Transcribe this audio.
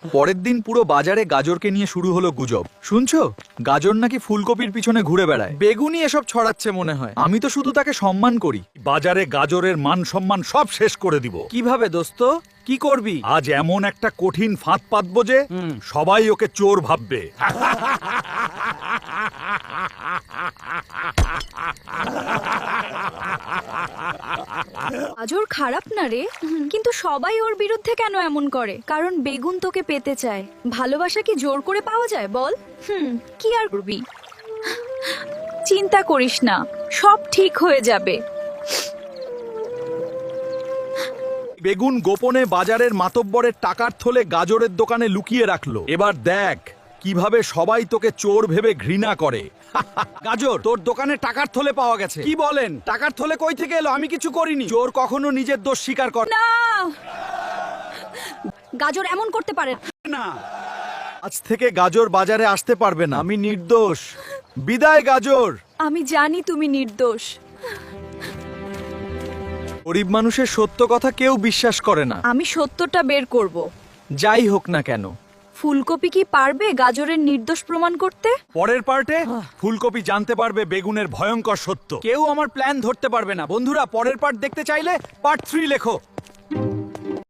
পরের দিন পুরো বাজারে গাজরকে নিয়ে শুরু হলো গুজব। শুনছো, গাজর নাকি ফুলকপির পিছনে ঘুরে বেড়ায়। বেগুনি এসব ছড়াচ্ছে মনে হয়। আমি তো শুধু তাকে সম্মান করি। বাজারে গাজরের মান সম্মান সব শেষ করে দিব। কিভাবে দোস্ত, কি করবি? আজ এমন একটা কঠিন ফাঁদ পাতবো যে সবাই ওকে চোর ভাববে। গাজর খারাপ না রে, কিন্তু সবাই ওর বিরুদ্ধে কেন এমন করে? কারণ বেগুন তোকে পেতে চায়। ভালোবাসা কি জোর করে পাওয়া যায় বল? কি আর করবি? চিন্তা করিস না, সব ঠিক হয়ে যাবে। বেগুন গোপনে বাজারের মাতব্বরের টাকার থলে গাজরের দোকানে লুকিয়ে রাখলো। এবার দেখ কিভাবে সবাই তোকে চোর ভেবে ঘৃণা করে। গাজর, তোর দোকানে টাকার থলে পাওয়া গেছে। কি বলেন? টাকার থলে কই থেকে এলো? আমি কিছু করিনি। চোর কখনো নিজের দোষ স্বীকার করে না, গাজর এমন করতে পারে না। আজ থেকে গাজর বাজারে আসতে পারবে না। আমি নির্দোষ। বিদায় গাজর। আমি জানি তুমি নির্দোষ। গরিব মানুষের সত্য কথা কেউ বিশ্বাস করে না, আমি সত্যটা বের করব। যাই হোক না কেন। ফুলকপি কি পারবে গাজরের নির্দোষ প্রমাণ করতে? পরের পার্টে ফুলকপি জানতে পারবে বেগুনের ভয়ঙ্কর সত্য। কেউ আমার প্ল্যান ধরতে পারবে না। বন্ধুরা, পরের পার্ট দেখতে চাইলে পার্ট 3 লেখো।